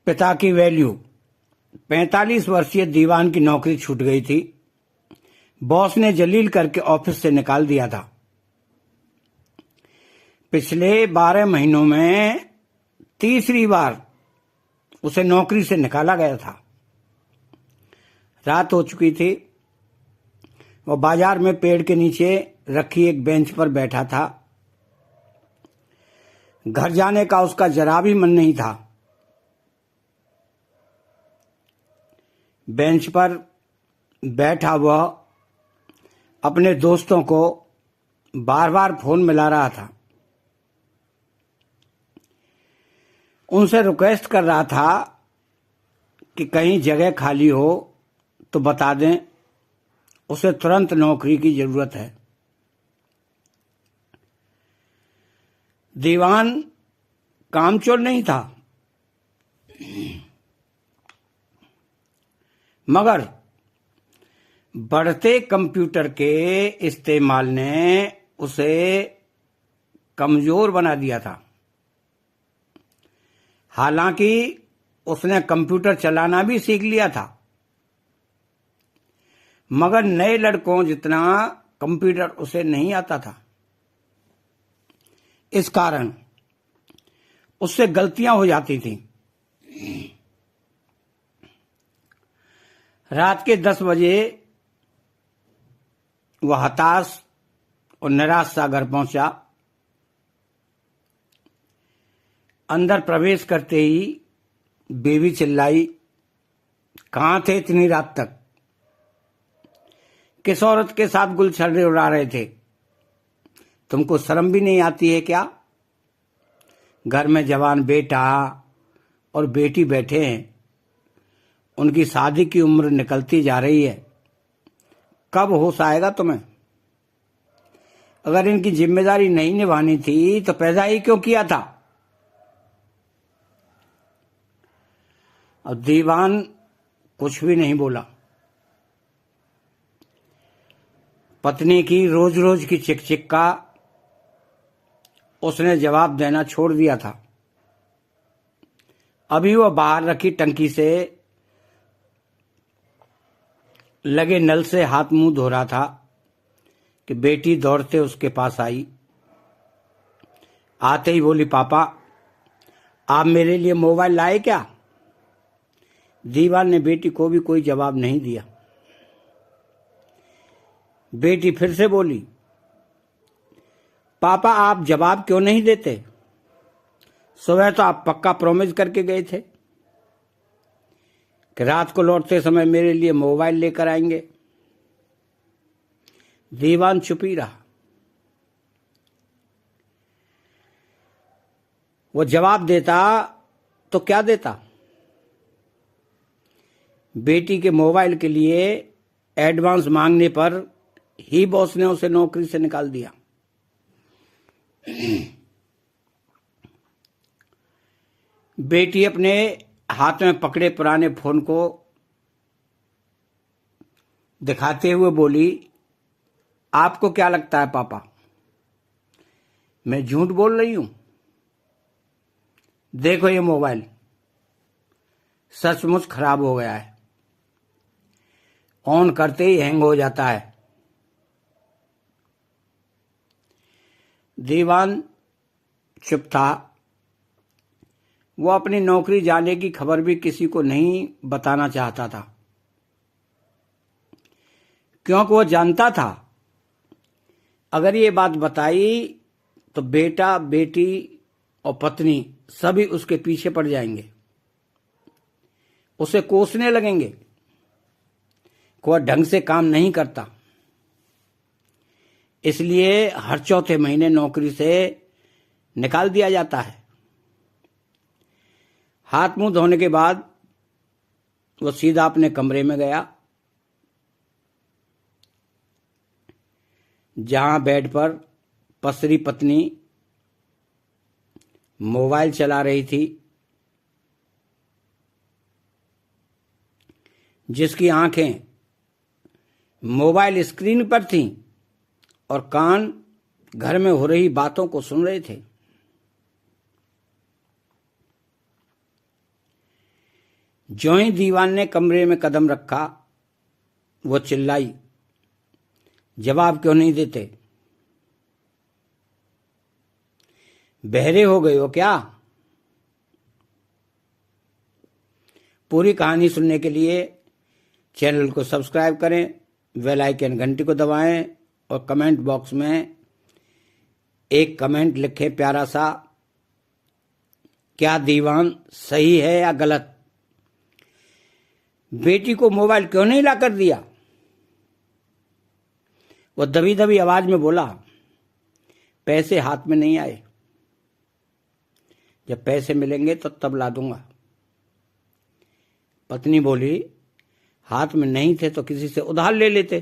पिता की वैल्यू। 45 वर्षीय दीवान की नौकरी छूट गई थी। बॉस ने जलील करके ऑफिस से निकाल दिया था। पिछले 12 महीनों में तीसरी बार उसे नौकरी से निकाला गया था। रात हो चुकी थी। वह बाजार में पेड़ के नीचे रखी एक बेंच पर बैठा था। घर जाने का उसका जरा भी मन नहीं था। बेंच पर बैठा वह अपने दोस्तों को बार बार फोन मिला रहा था। उनसे रिक्वेस्ट कर रहा था कि कहीं जगह खाली हो तो बता दें, उसे तुरंत नौकरी की जरूरत है। दीवान कामचोर नहीं था, मगर बढ़ते कंप्यूटर के इस्तेमाल ने उसे कमजोर बना दिया था। हालांकि उसने कंप्यूटर चलाना भी सीख लिया था, मगर नए लड़कों जितना कंप्यूटर उसे नहीं आता था। इस कारण उससे गलतियां हो जाती थीं। रात के 10 बजे वह हताश और निराश सा घर पहुंचा। अंदर प्रवेश करते ही बेबी चिल्लाई, कहां थे इतनी रात तक? किस औरत के साथ गुलछर्रे उड़ा रहे थे? तुमको शर्म भी नहीं आती है क्या? घर में जवान बेटा और बेटी बैठे हैं, उनकी शादी की उम्र निकलती जा रही है। कब होश आएगा तुम्हें? अगर इनकी जिम्मेदारी नहीं निभानी थी तो पैदा ही क्यों किया था? और दीवान कुछ भी नहीं बोला। पत्नी की रोज रोज की चिक का उसने जवाब देना छोड़ दिया था। अभी वह बाहर रखी टंकी से लगे नल से हाथ मुंह धो रहा था कि बेटी दौड़ते उसके पास आई। आते ही बोली, पापा आप मेरे लिए मोबाइल लाए क्या? दीवान ने बेटी को भी कोई जवाब नहीं दिया। बेटी फिर से बोली, पापा आप जवाब क्यों नहीं देते? सुबह तो आप पक्का प्रॉमिस करके गए थे कि रात को लौटते समय मेरे लिए मोबाइल लेकर आएंगे। दीवान चुप ही रहा। वो जवाब देता तो क्या देता? बेटी के मोबाइल के लिए एडवांस मांगने पर ही बॉस ने उसे नौकरी से निकाल दिया। बेटी अपने हाथ में पकड़े पुराने फोन को दिखाते हुए बोली, आपको क्या लगता है पापा, मैं झूठ बोल रही हूं? देखो ये मोबाइल सचमुच खराब हो गया है। ऑन करते ही हैंग हो जाता है। दीवान चुप था। वो अपनी नौकरी जाने की खबर भी किसी को नहीं बताना चाहता था, क्योंकि वो जानता था अगर ये बात बताई तो बेटा, बेटी और पत्नी सभी उसके पीछे पड़ जाएंगे, उसे कोसने लगेंगे कि वह ढंग से काम नहीं करता। इसलिए हर चौथे महीने नौकरी से निकाल दिया जाता है। हाथ मुंह धोने के बाद वो सीधा अपने कमरे में गया, जहां बेड पर पसरी पत्नी मोबाइल चला रही थी, जिसकी आंखें मोबाइल स्क्रीन पर थीं और कान घर में हो रही बातों को सुन रहे थे। ज्यों ही दीवान ने कमरे में कदम रखा वो चिल्लाई, जवाब क्यों नहीं देते? बहरे हो गए हो क्या? पूरी कहानी सुनने के लिए चैनल को सब्सक्राइब करें, बेल आइकन घंटी को दबाएं और कमेंट बॉक्स में एक कमेंट लिखें प्यारा सा, क्या दीवान सही है या गलत? बेटी को मोबाइल क्यों नहीं ला कर दिया? वो दबी दबी आवाज में बोला, पैसे हाथ में नहीं आए, जब पैसे मिलेंगे तो तब ला दूंगा। पत्नी बोली, हाथ में नहीं थे तो किसी से उधार ले लेते।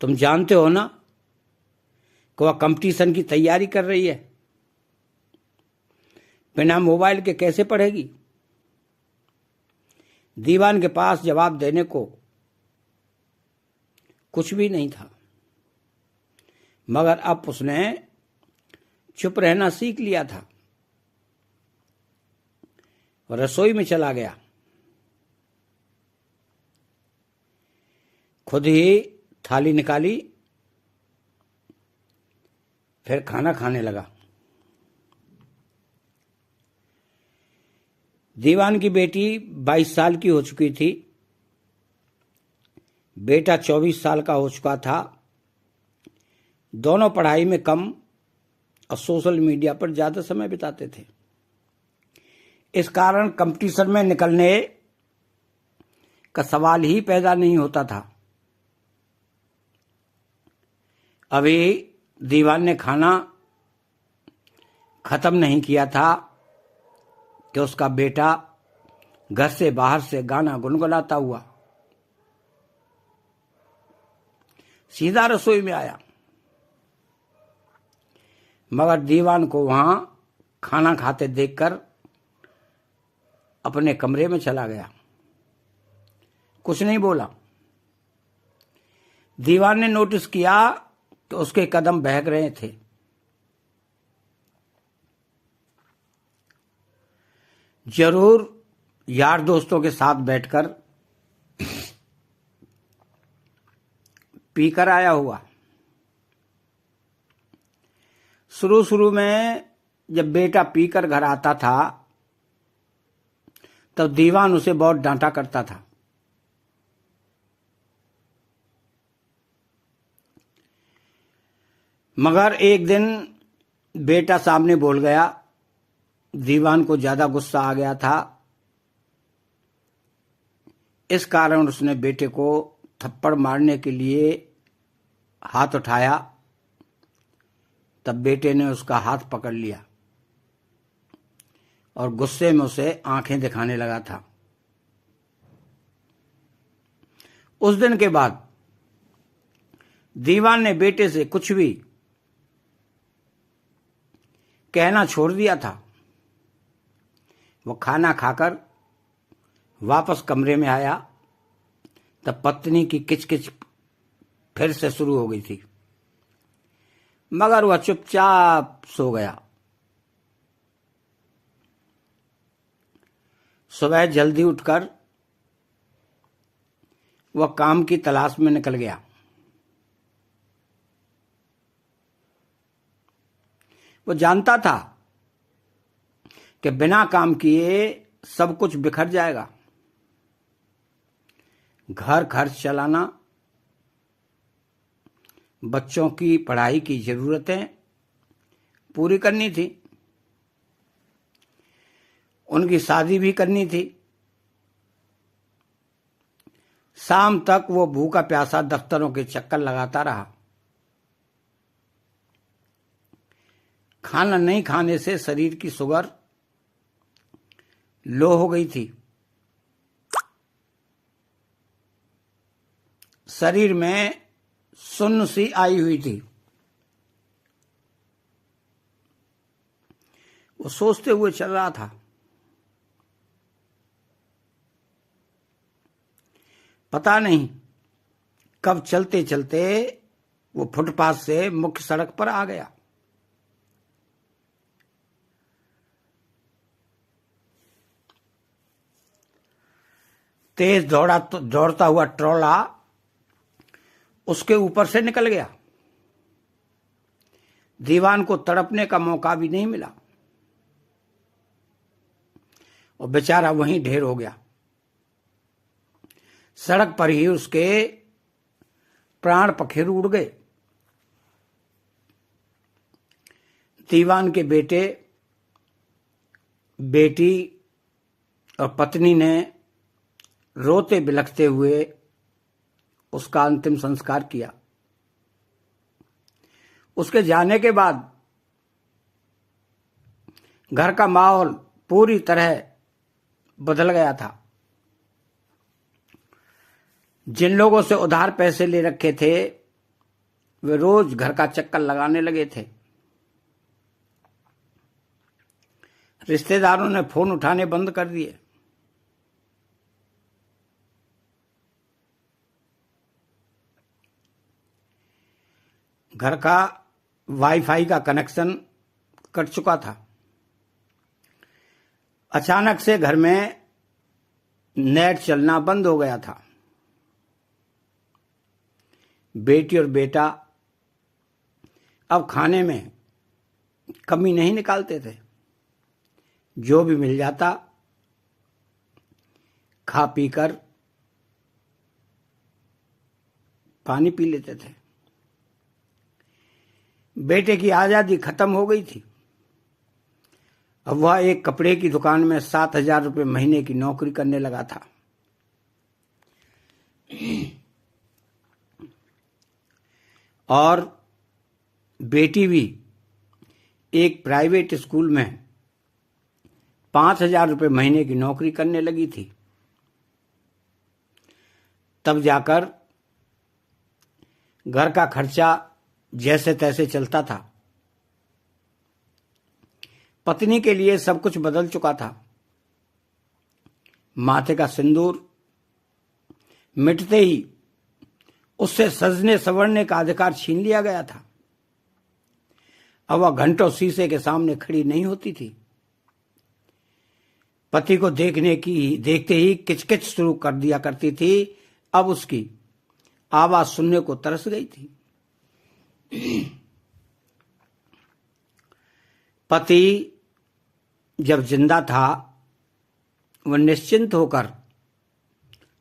तुम जानते हो ना कि वह कंपटीशन की तैयारी कर रही है, बिना मोबाइल के कैसे पढ़ेगी? दीवान के पास जवाब देने को कुछ भी नहीं था, मगर अब उसने चुप रहना सीख लिया था। रसोई में चला गया, खुद ही थाली निकाली, फिर खाना खाने लगा। दीवान की बेटी 22 साल की हो चुकी थी, बेटा 24 साल का हो चुका था। दोनों पढ़ाई में कम और सोशल मीडिया पर ज्यादा समय बिताते थे। इस कारण कंपटीशन में निकलने का सवाल ही पैदा नहीं होता था। अभी दीवान ने खाना खत्म नहीं किया था कि उसका बेटा घर से बाहर से गाना गुनगुनाता हुआ सीधा रसोई में आया, मगर दीवान को वहां खाना खाते देखकर अपने कमरे में चला गया, कुछ नहीं बोला। दीवान ने नोटिस किया कि उसके कदम बहक रहे थे। जरूर यार दोस्तों के साथ बैठकर पीकर आया हुआ। शुरू में जब बेटा पीकर घर आता था तब दीवान उसे बहुत डांटा करता था। मगर एक दिन बेटा सामने बोल गया, दीवान को ज्यादा गुस्सा आ गया था। इस कारण उसने बेटे को थप्पड़ मारने के लिए हाथ उठाया, तब बेटे ने उसका हाथ पकड़ लिया और गुस्से में उसे आंखें दिखाने लगा था। उस दिन के बाद दीवान ने बेटे से कुछ भी कहना छोड़ दिया था। वो खाना खाकर वापस कमरे में आया तब पत्नी की किचकिच फिर से शुरू हो गई थी, मगर वह चुपचाप सो गया। सुबह जल्दी उठकर वह काम की तलाश में निकल गया। वो जानता था कि बिना काम किए सब कुछ बिखर जाएगा। घर खर्च चलाना, बच्चों की पढ़ाई की जरूरतें पूरी करनी थी, उनकी शादी भी करनी थी। शाम तक वो भूखा प्यासा दफ्तरों के चक्कर लगाता रहा। खाना नहीं खाने से शरीर की शुगर लो हो गई थी। शरीर में सुन्न सी आई हुई थी। वो सोचते हुए चल रहा था। पता नहीं कब चलते चलते वो फुटपाथ से मुख्य सड़क पर आ गया। तेज दौड़ता हुआ ट्रोला उसके ऊपर से निकल गया। दीवान को तड़पने का मौका भी नहीं मिला और बेचारा वहीं ढेर हो गया। सड़क पर ही उसके प्राण पखेरु उड़ गए। दीवान के बेटे, बेटी और पत्नी ने रोते बिलखते हुए उसका अंतिम संस्कार किया। उसके जाने के बाद घर का माहौल पूरी तरह बदल गया था। जिन लोगों से उधार पैसे ले रखे थे वे रोज घर का चक्कर लगाने लगे थे। रिश्तेदारों ने फोन उठाने बंद कर दिए। घर का वाईफाई का कनेक्शन कट चुका था। अचानक से घर में नेट चलना बंद हो गया था। बेटी और बेटा अब खाने में कमी नहीं निकालते थे। जो भी मिल जाता खा पी कर पानी पी लेते थे। बेटे की आजादी खत्म हो गई थी। अब वह एक कपड़े की दुकान में 7,000 रुपये महीने की नौकरी करने लगा था। और बेटी भी एक प्राइवेट स्कूल में 5,000 रुपये महीने की नौकरी करने लगी थी। तब जाकर घर का खर्चा जैसे तैसे चलता था। पत्नी के लिए सब कुछ बदल चुका था। माथे का सिंदूर मिटते ही उससे सजने संवरने का अधिकार छीन लिया गया था। अब वह घंटों शीशे के सामने खड़ी नहीं होती थी। पति को देखते ही किचकिच शुरू कर दिया करती थी। अब उसकी आवाज सुनने को तरस गई थी। पति जब जिंदा था वह निश्चिंत होकर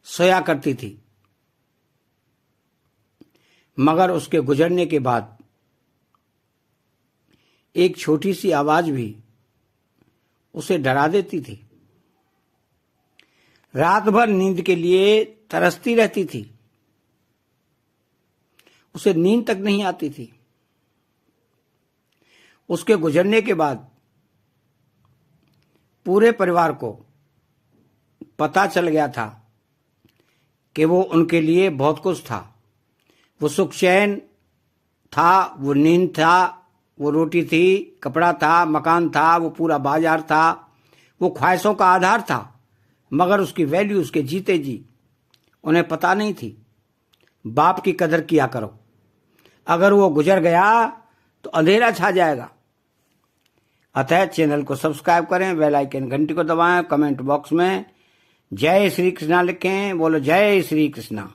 सोया करती थी, मगर उसके गुजरने के बाद एक छोटी सी आवाज भी उसे डरा देती थी। रात भर नींद के लिए तरसती रहती थी। उसे नींद तक नहीं आती थी। उसके गुजरने के बाद पूरे परिवार को पता चल गया था कि वो उनके लिए बहुत कुछ था। वो सुख चैन था, वो नींद था, वो रोटी थी, कपड़ा था, मकान था, वो पूरा बाजार था, वो ख्वाहिशों का आधार था। मगर उसकी वैल्यू उसके जीते जी उन्हें पता नहीं थी। बाप की कदर किया करो, अगर वो गुजर गया तो अंधेरा छा जाएगा। अतः चैनल को सब्सक्राइब करें, बेल आइकन घंटी को दबाएं, कमेंट बॉक्स में जय श्री कृष्णा लिखें। बोलो जय श्री कृष्णा।